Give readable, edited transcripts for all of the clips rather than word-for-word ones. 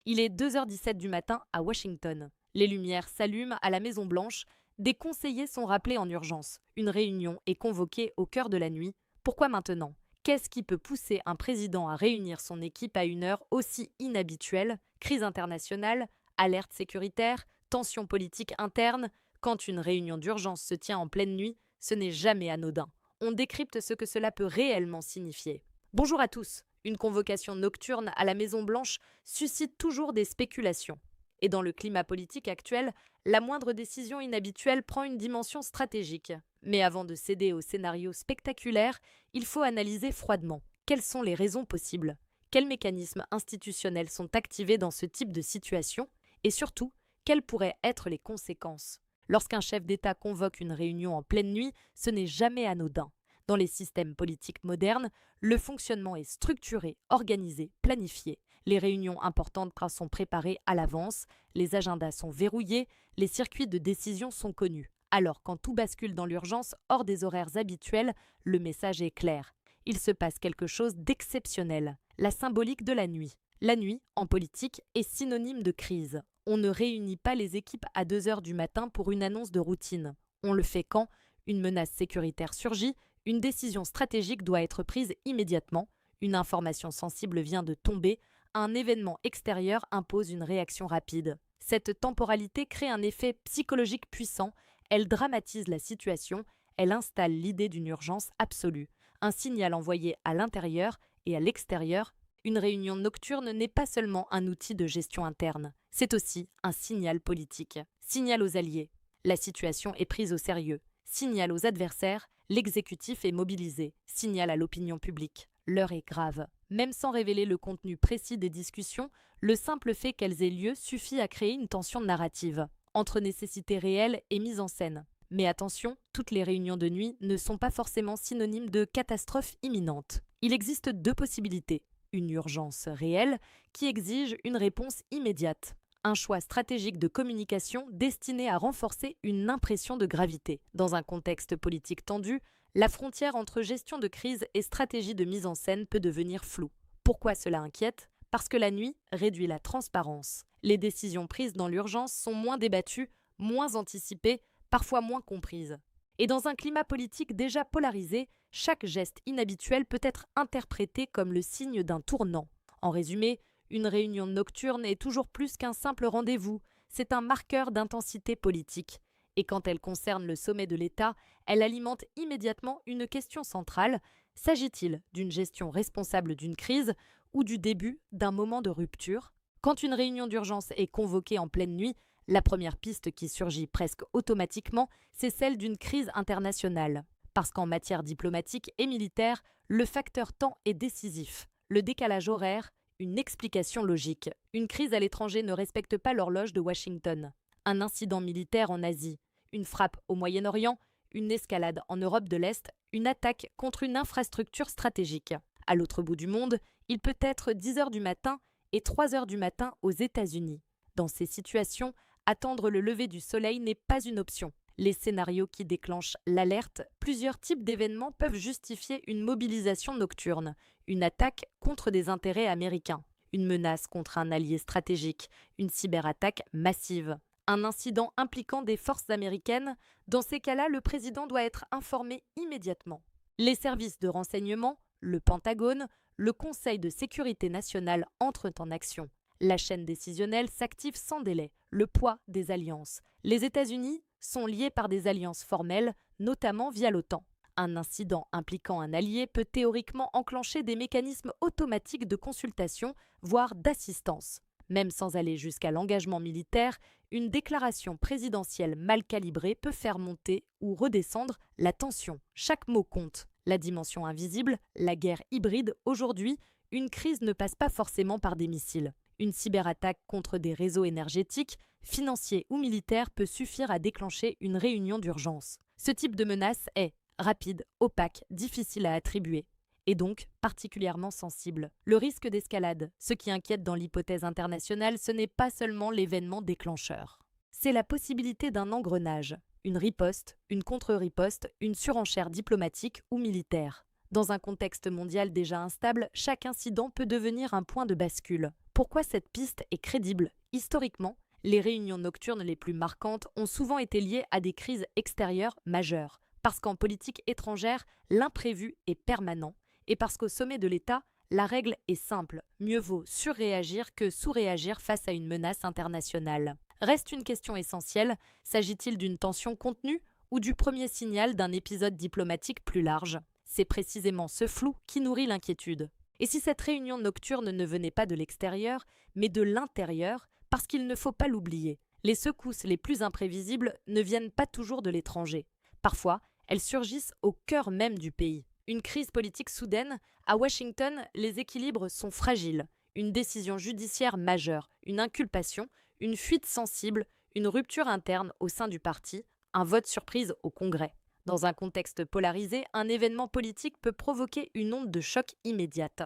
Il est 2h17 du matin à Washington. Les lumières s'allument à la Maison-Blanche. Des conseillers sont rappelés en urgence. Une réunion est convoquée au cœur de la nuit. Pourquoi maintenant? Qu'est-ce qui peut pousser un président à réunir son équipe à une heure aussi inhabituelle? Crise internationale, alerte sécuritaire, tensions politiques internes. Quand une réunion d'urgence se tient en pleine nuit, ce n'est jamais anodin. On décrypte ce que cela peut réellement signifier. Bonjour à tous. Une convocation nocturne à la Maison-Blanche suscite toujours des spéculations. Et dans le climat politique actuel, la moindre décision inhabituelle prend une dimension stratégique. Mais avant de céder au scénario spectaculaire, il faut analyser froidement. Quelles sont les raisons possibles? Quels mécanismes institutionnels sont activés dans ce type de situation? Et surtout, quelles pourraient être les conséquences? Lorsqu'un chef d'État convoque une réunion en pleine nuit, ce n'est jamais anodin. Dans les systèmes politiques modernes, le fonctionnement est structuré, organisé, planifié. Les réunions importantes sont préparées à l'avance, les agendas sont verrouillés, les circuits de décision sont connus. Alors, quand tout bascule dans l'urgence, hors des horaires habituels, le message est clair. Il se passe quelque chose d'exceptionnel. La symbolique de la nuit. La nuit, en politique, est synonyme de crise. On ne réunit pas les équipes à 2 heures du matin pour une annonce de routine. On le fait quand une menace sécuritaire surgit, une décision stratégique doit être prise immédiatement, une information sensible vient de tomber, un événement extérieur impose une réaction rapide. Cette temporalité crée un effet psychologique puissant, elle dramatise la situation, elle installe l'idée d'une urgence absolue. Un signal envoyé à l'intérieur et à l'extérieur, une réunion nocturne n'est pas seulement un outil de gestion interne, c'est aussi un signal politique. Signal aux alliés, la situation est prise au sérieux. Signal aux adversaires, l'exécutif est mobilisé. Signal à l'opinion publique, l'heure est grave. Même sans révéler le contenu précis des discussions, le simple fait qu'elles aient lieu suffit à créer une tension narrative, entre nécessité réelle et mise en scène. Mais attention, toutes les réunions de nuit ne sont pas forcément synonymes de catastrophe imminente. Il existe deux possibilités. Une urgence réelle qui exige une réponse immédiate. Un choix stratégique de communication destiné à renforcer une impression de gravité. Dans un contexte politique tendu, la frontière entre gestion de crise et stratégie de mise en scène peut devenir floue. Pourquoi cela inquiète? Parce que la nuit réduit la transparence. Les décisions prises dans l'urgence sont moins débattues, moins anticipées, parfois moins comprises. Et dans un climat politique déjà polarisé, chaque geste inhabituel peut être interprété comme le signe d'un tournant. En résumé, une réunion nocturne est toujours plus qu'un simple rendez-vous, c'est un marqueur d'intensité politique. Et quand elle concerne le sommet de l'État, elle alimente immédiatement une question centrale. S'agit-il d'une gestion responsable d'une crise ou du début d'un moment de rupture? Quand une réunion d'urgence est convoquée en pleine nuit, la première piste qui surgit presque automatiquement, c'est celle d'une crise internationale. Parce qu'en matière diplomatique et militaire, le facteur temps est décisif. Le décalage horaire, une explication logique. Une crise à l'étranger ne respecte pas l'horloge de Washington. Un incident militaire en Asie, une frappe au Moyen-Orient, une escalade en Europe de l'Est, une attaque contre une infrastructure stratégique. À l'autre bout du monde, il peut être 10 heures du matin et 3 heures du matin aux États-Unis. Dans ces situations, attendre le lever du soleil n'est pas une option. Les scénarios qui déclenchent l'alerte, plusieurs types d'événements peuvent justifier une mobilisation nocturne, une attaque contre des intérêts américains, une menace contre un allié stratégique, une cyberattaque massive, un incident impliquant des forces américaines. Dans ces cas-là, le président doit être informé immédiatement. Les services de renseignement, le Pentagone, le Conseil de sécurité nationale entrent en action. La chaîne décisionnelle s'active sans délai, le poids des alliances. Les États-Unis sont liés par des alliances formelles, notamment via l'OTAN. Un incident impliquant un allié peut théoriquement enclencher des mécanismes automatiques de consultation, voire d'assistance. Même sans aller jusqu'à l'engagement militaire, une déclaration présidentielle mal calibrée peut faire monter ou redescendre la tension. Chaque mot compte. La dimension invisible, la guerre hybride, aujourd'hui, une crise ne passe pas forcément par des missiles. Une cyberattaque contre des réseaux énergétiques, financiers ou militaires peut suffire à déclencher une réunion d'urgence. Ce type de menace est rapide, opaque, difficile à attribuer, et donc particulièrement sensible. Le risque d'escalade, ce qui inquiète dans l'hypothèse internationale, ce n'est pas seulement l'événement déclencheur. C'est la possibilité d'un engrenage, une riposte, une contre-riposte, une surenchère diplomatique ou militaire. Dans un contexte mondial déjà instable, chaque incident peut devenir un point de bascule. Pourquoi cette piste est crédible? Historiquement, les réunions nocturnes les plus marquantes ont souvent été liées à des crises extérieures majeures, parce qu'en politique étrangère, l'imprévu est permanent, et parce qu'au sommet de l'État, la règle est simple, mieux vaut surréagir que sous-réagir face à une menace internationale. Reste une question essentielle, s'agit-il d'une tension contenue ou du premier signal d'un épisode diplomatique plus large? C'est précisément ce flou qui nourrit l'inquiétude. Et si cette réunion nocturne ne venait pas de l'extérieur, mais de l'intérieur, parce qu'il ne faut pas l'oublier, les secousses les plus imprévisibles ne viennent pas toujours de l'étranger. Parfois, elles surgissent au cœur même du pays. Une crise politique soudaine, à Washington, les équilibres sont fragiles. Une décision judiciaire majeure, une inculpation, une fuite sensible, une rupture interne au sein du parti, un vote surprise au Congrès. Dans un contexte polarisé, un événement politique peut provoquer une onde de choc immédiate.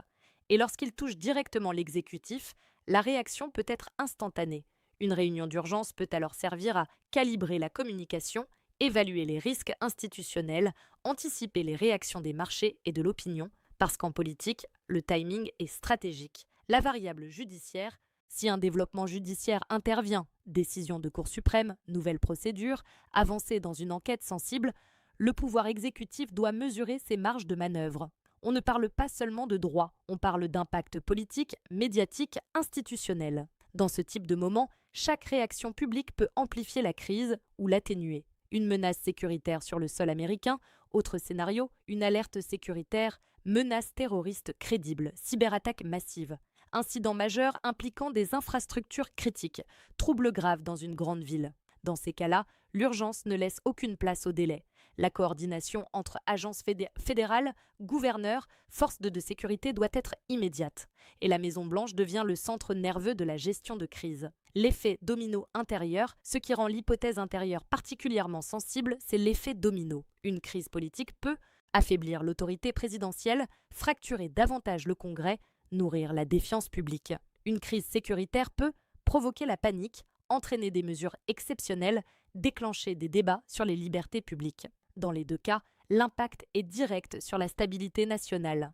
Et lorsqu'il touche directement l'exécutif, la réaction peut être instantanée. Une réunion d'urgence peut alors servir à calibrer la communication, évaluer les risques institutionnels, anticiper les réactions des marchés et de l'opinion, parce qu'en politique, le timing est stratégique. La variable judiciaire, si un développement judiciaire intervient, décision de Cour suprême, nouvelle procédure, avancée dans une enquête sensible, le pouvoir exécutif doit mesurer ses marges de manœuvre. On ne parle pas seulement de droit, on parle d'impact politique, médiatique, institutionnel. Dans ce type de moment, chaque réaction publique peut amplifier la crise ou l'atténuer. Une menace sécuritaire sur le sol américain, autre scénario, une alerte sécuritaire, menace terroriste crédible, cyberattaque massive. Incident majeur impliquant des infrastructures critiques, troubles graves dans une grande ville. Dans ces cas-là, l'urgence ne laisse aucune place au délai. La coordination entre agences fédérales, gouverneurs, forces de sécurité doit être immédiate. Et la Maison-Blanche devient le centre nerveux de la gestion de crise. L'effet domino intérieur, ce qui rend l'hypothèse intérieure particulièrement sensible, c'est l'effet domino. Une crise politique peut affaiblir l'autorité présidentielle, fracturer davantage le Congrès, nourrir la défiance publique. Une crise sécuritaire peut provoquer la panique, entraîner des mesures exceptionnelles, déclencher des débats sur les libertés publiques. Dans les deux cas, l'impact est direct sur la stabilité nationale.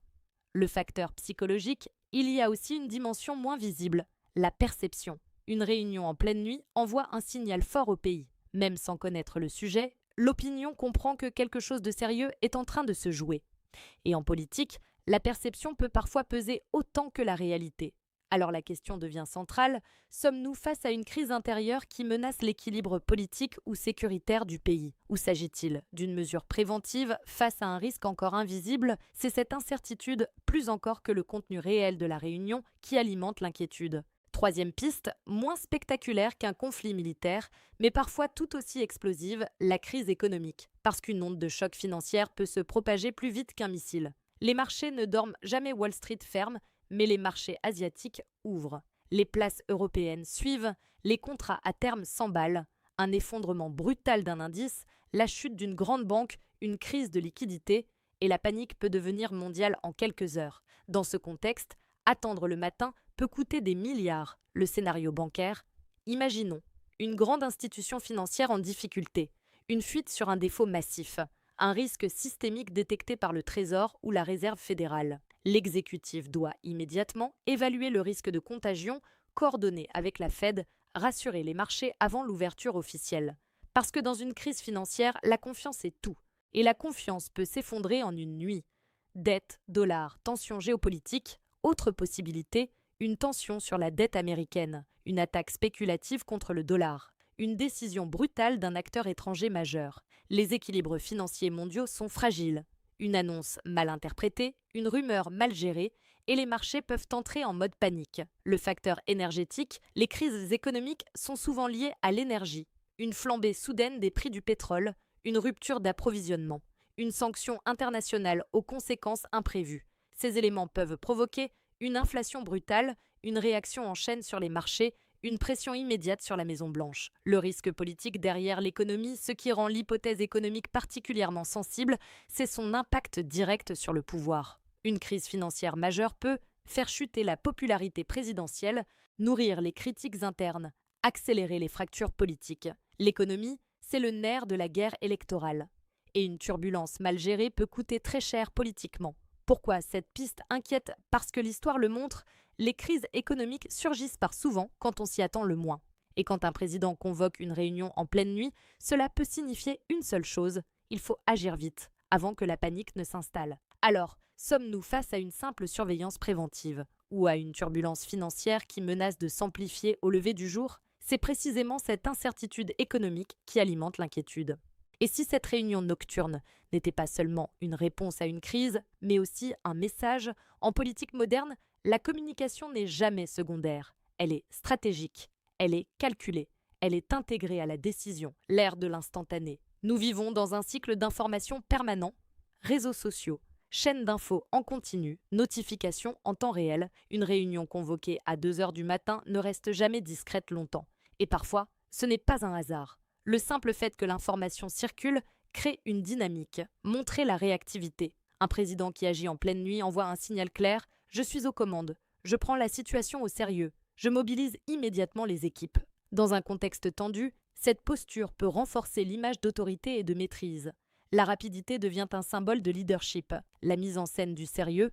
Le facteur psychologique, il y a aussi une dimension moins visible, la perception. Une réunion en pleine nuit envoie un signal fort au pays. Même sans connaître le sujet, l'opinion comprend que quelque chose de sérieux est en train de se jouer. Et en politique, la perception peut parfois peser autant que la réalité. Alors la question devient centrale, sommes-nous face à une crise intérieure qui menace l'équilibre politique ou sécuritaire du pays? Ou s'agit-il d'une mesure préventive face à un risque encore invisible? C'est cette incertitude, plus encore que le contenu réel de la réunion, qui alimente l'inquiétude. Troisième piste, moins spectaculaire qu'un conflit militaire, mais parfois tout aussi explosive, la crise économique, parce qu'une onde de choc financière peut se propager plus vite qu'un missile. Les marchés ne dorment jamais Wall Street ferme, mais les marchés asiatiques ouvrent. Les places européennes suivent, les contrats à terme s'emballent. Un effondrement brutal d'un indice, la chute d'une grande banque, une crise de liquidité, et la panique peut devenir mondiale en quelques heures. Dans ce contexte, attendre le matin peut coûter des milliards. Le scénario bancaire, imaginons une grande institution financière en difficulté, une fuite sur un défaut massif, un risque systémique détecté par le Trésor ou la Réserve fédérale. L'exécutif doit immédiatement évaluer le risque de contagion, coordonner avec la Fed, rassurer les marchés avant l'ouverture officielle. Parce que dans une crise financière, la confiance est tout. Et la confiance peut s'effondrer en une nuit. Dette, dollar, tension géopolitique, autre possibilité, une tension sur la dette américaine, une attaque spéculative contre le dollar, une décision brutale d'un acteur étranger majeur. Les équilibres financiers mondiaux sont fragiles. Une annonce mal interprétée, une rumeur mal gérée, et les marchés peuvent entrer en mode panique. Le facteur énergétique, les crises économiques sont souvent liées à l'énergie. Une flambée soudaine des prix du pétrole, une rupture d'approvisionnement, une sanction internationale aux conséquences imprévues. Ces éléments peuvent provoquer une inflation brutale, une réaction en chaîne sur les marchés, une pression immédiate sur la Maison-Blanche. Le risque politique derrière l'économie, ce qui rend l'hypothèse économique particulièrement sensible, c'est son impact direct sur le pouvoir. Une crise financière majeure peut faire chuter la popularité présidentielle, nourrir les critiques internes, accélérer les fractures politiques. L'économie, c'est le nerf de la guerre électorale. Et une turbulence mal gérée peut coûter très cher politiquement. Pourquoi cette piste inquiète? Parce que l'histoire le montre, les crises économiques surgissent par souvent quand on s'y attend le moins. Et quand un président convoque une réunion en pleine nuit, cela peut signifier une seule chose: il faut agir vite, avant que la panique ne s'installe. Alors, sommes-nous face à une simple surveillance préventive ou à une turbulence financière qui menace de s'amplifier au lever du jour? C'est précisément cette incertitude économique qui alimente l'inquiétude. Et si cette réunion nocturne n'était pas seulement une réponse à une crise, mais aussi un message, en politique moderne, la communication n'est jamais secondaire. Elle est stratégique, elle est calculée, elle est intégrée à la décision, l'ère de l'instantané. Nous vivons dans un cycle d'information permanent, réseaux sociaux, chaînes d'infos en continu, notifications en temps réel. Une réunion convoquée à 2 heures du matin ne reste jamais discrète longtemps. Et parfois, ce n'est pas un hasard. Le simple fait que l'information circule crée une dynamique, montrer la réactivité. Un président qui agit en pleine nuit envoie un signal clair: je suis aux commandes, je prends la situation au sérieux, je mobilise immédiatement les équipes. Dans un contexte tendu, cette posture peut renforcer l'image d'autorité et de maîtrise. La rapidité devient un symbole de leadership, la mise en scène du sérieux.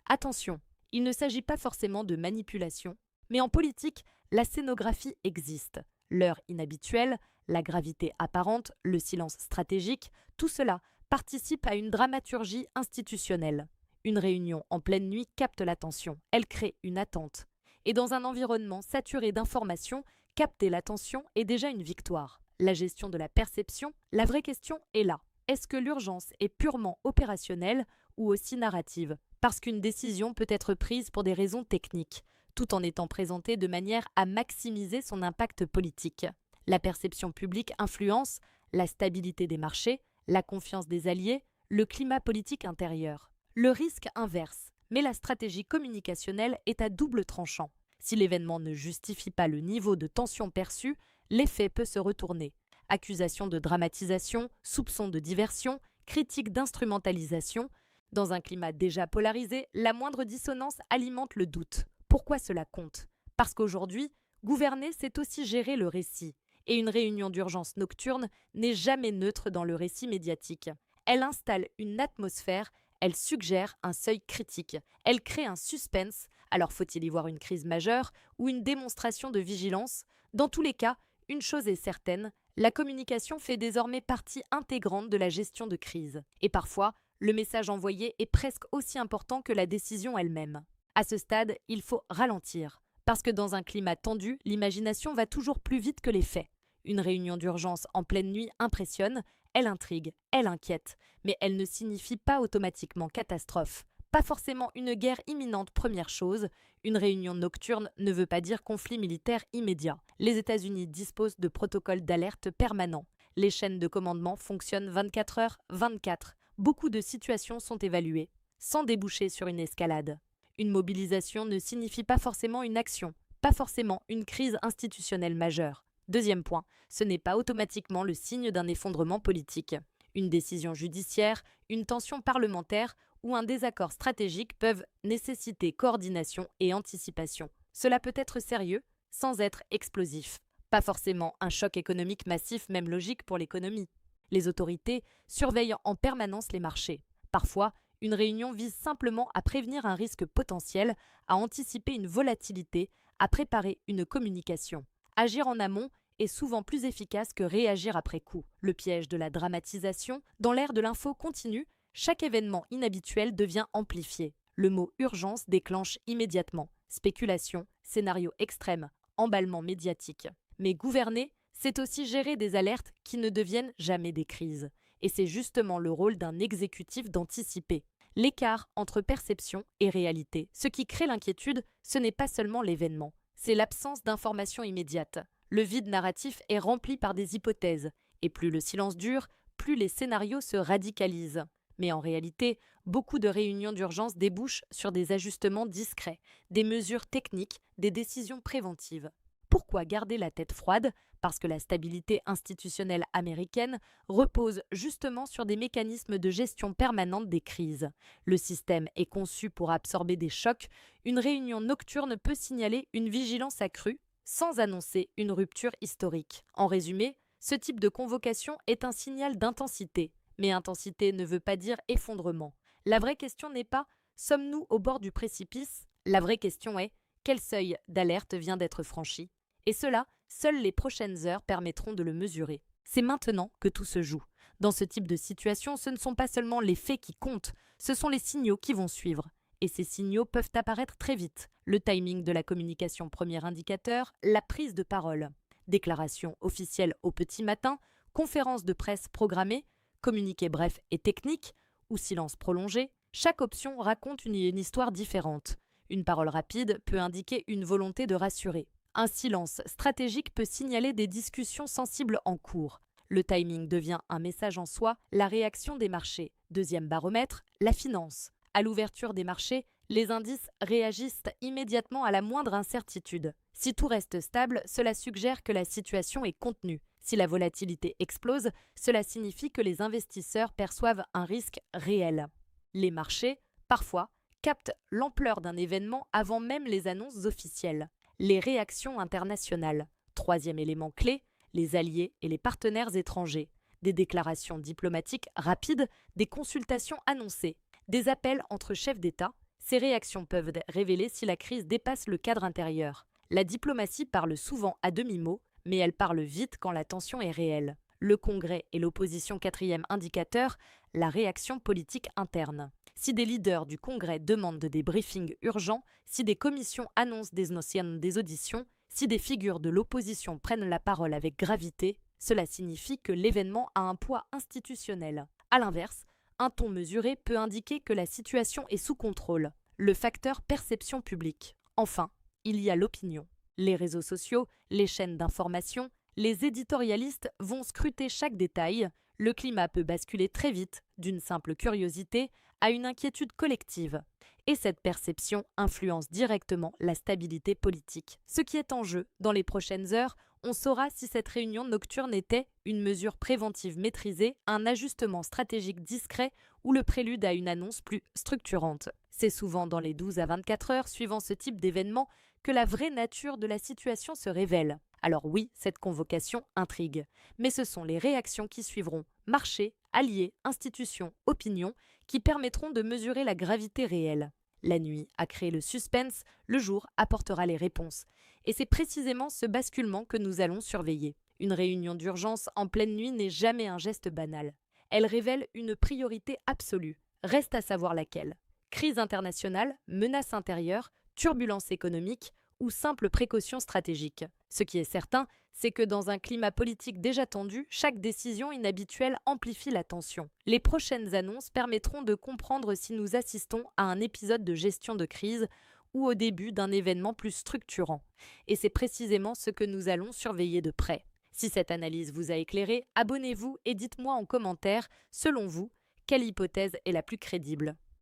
Attention, il ne s'agit pas forcément de manipulation, mais en politique, la scénographie existe. L'heure inhabituelle, la gravité apparente, le silence stratégique, tout cela participe à une dramaturgie institutionnelle. Une réunion en pleine nuit capte l'attention, elle crée une attente. Et dans un environnement saturé d'informations, capter l'attention est déjà une victoire. La gestion de la perception, la vraie question est là. Est-ce que l'urgence est purement opérationnelle ou aussi narrative? Parce qu'une décision peut être prise pour des raisons techniques, tout en étant présentée de manière à maximiser son impact politique. La perception publique influence la stabilité des marchés, la confiance des alliés, le climat politique intérieur. Le risque inverse, mais la stratégie communicationnelle est à double tranchant. Si l'événement ne justifie pas le niveau de tension perçu, l'effet peut se retourner. Accusations de dramatisation, soupçons de diversion, critiques d'instrumentalisation. Dans un climat déjà polarisé, la moindre dissonance alimente le doute. Pourquoi cela compte? Parce qu'aujourd'hui, gouverner, c'est aussi gérer le récit. Et une réunion d'urgence nocturne n'est jamais neutre dans le récit médiatique. Elle installe une atmosphère, elle suggère un seuil critique, elle crée un suspense. Alors faut-il y voir une crise majeure ou une démonstration de vigilance? Dans tous les cas, une chose est certaine, la communication fait désormais partie intégrante de la gestion de crise. Et parfois, le message envoyé est presque aussi important que la décision elle-même. À ce stade, il faut ralentir, parce que dans un climat tendu, l'imagination va toujours plus vite que les faits. Une réunion d'urgence en pleine nuit impressionne, elle intrigue, elle inquiète, mais elle ne signifie pas automatiquement catastrophe. Pas forcément une guerre imminente, première chose. Une réunion nocturne ne veut pas dire conflit militaire immédiat. Les États-Unis disposent de protocoles d'alerte permanents. Les chaînes de commandement fonctionnent 24 heures 24. Beaucoup de situations sont évaluées, sans déboucher sur une escalade. Une mobilisation ne signifie pas forcément une action, pas forcément une crise institutionnelle majeure. Deuxième point, ce n'est pas automatiquement le signe d'un effondrement politique. Une décision judiciaire, une tension parlementaire ou un désaccord stratégique peuvent nécessiter coordination et anticipation. Cela peut être sérieux sans être explosif. Pas forcément un choc économique massif, même logique pour l'économie. Les autorités surveillent en permanence les marchés. Parfois, une réunion vise simplement à prévenir un risque potentiel, à anticiper une volatilité, à préparer une communication. Agir en amont est souvent plus efficace que réagir après coup. Le piège de la dramatisation, dans l'ère de l'info continue, chaque événement inhabituel devient amplifié. Le mot urgence déclenche immédiatement. Spéculation, scénario extrême, emballement médiatique. Mais gouverner, c'est aussi gérer des alertes qui ne deviennent jamais des crises. Et c'est justement le rôle d'un exécutif d'anticiper. L'écart entre perception et réalité. Ce qui crée l'inquiétude, ce n'est pas seulement l'événement, c'est l'absence d'information immédiate. Le vide narratif est rempli par des hypothèses, et plus le silence dure, plus les scénarios se radicalisent. Mais en réalité, beaucoup de réunions d'urgence débouchent sur des ajustements discrets, des mesures techniques, des décisions préventives. Pourquoi garder la tête froide? Parce que la stabilité institutionnelle américaine repose justement sur des mécanismes de gestion permanente des crises. Le système est conçu pour absorber des chocs. Une réunion nocturne peut signaler une vigilance accrue sans annoncer une rupture historique. En résumé, ce type de convocation est un signal d'intensité, Mais intensité ne veut pas dire effondrement. La vraie question n'est pas « sommes-nous au bord du précipice ?» La vraie question est « quel seuil d'alerte vient d'être franchi ?» Et cela, seules les prochaines heures permettront de le mesurer. C'est maintenant que tout se joue. Dans ce type de situation, ce ne sont pas seulement les faits qui comptent, ce sont les signaux qui vont suivre. Et ces signaux peuvent apparaître très vite. Le timing de la communication, premier indicateur, la prise de parole. Déclaration officielle au petit matin, conférence de presse programmée, communiqué bref et technique, ou silence prolongé, chaque option raconte une histoire différente. Une parole rapide peut indiquer une volonté de rassurer. Un silence stratégique peut signaler des discussions sensibles en cours. Le timing devient un message en soi, la réaction des marchés. Deuxième baromètre, la finance. À l'ouverture des marchés, les indices réagissent immédiatement à la moindre incertitude. Si tout reste stable, cela suggère que la situation est contenue. Si la volatilité explose, cela signifie que les investisseurs perçoivent un risque réel. Les marchés, parfois, captent l'ampleur d'un événement avant même les annonces officielles. Les réactions internationales. Troisième élément clé, les alliés et les partenaires étrangers. Des déclarations diplomatiques rapides, des consultations annoncées, des appels entre chefs d'État. Ces réactions peuvent révéler si la crise dépasse le cadre intérieur. La diplomatie parle souvent à demi-mot, mais elle parle vite quand la tension est réelle. Le Congrès et l'opposition, quatrième indicateur, la réaction politique interne. Si des leaders du Congrès demandent des briefings urgents, si des commissions annoncent des auditions, si des figures de l'opposition prennent la parole avec gravité, cela signifie que l'événement a un poids institutionnel. À l'inverse, un ton mesuré peut indiquer que la situation est sous contrôle. Le facteur perception publique. Enfin, il y a l'opinion. Les réseaux sociaux, les chaînes d'information, les éditorialistes vont scruter chaque détail. Le climat peut basculer très vite d'une simple curiosité à une inquiétude collective. Et cette perception influence directement la stabilité politique. Ce qui est en jeu dans les prochaines heures, on saura si cette réunion nocturne était une mesure préventive maîtrisée, un ajustement stratégique discret ou le prélude à une annonce plus structurante. C'est souvent dans les 12 à 24 heures suivant ce type d'événement que la vraie nature de la situation se révèle. Alors oui, cette convocation intrigue, mais ce sont les réactions qui suivront, marchés, alliés, institutions, opinions, qui permettront de mesurer la gravité réelle. La nuit a créé le suspense, le jour apportera les réponses. Et c'est précisément ce basculement que nous allons surveiller. Une réunion d'urgence en pleine nuit n'est jamais un geste banal. Elle révèle une priorité absolue. Reste à savoir laquelle. Crise internationale, menace intérieure, turbulence économique ou simple précaution stratégique. Ce qui est certain, c'est que dans un climat politique déjà tendu, chaque décision inhabituelle amplifie la tension. Les prochaines annonces permettront de comprendre si nous assistons à un épisode de gestion de crise ou au début d'un événement plus structurant. Et c'est précisément ce que nous allons surveiller de près. Si cette analyse vous a éclairé, abonnez-vous et dites-moi en commentaire, selon vous, quelle hypothèse est la plus crédible.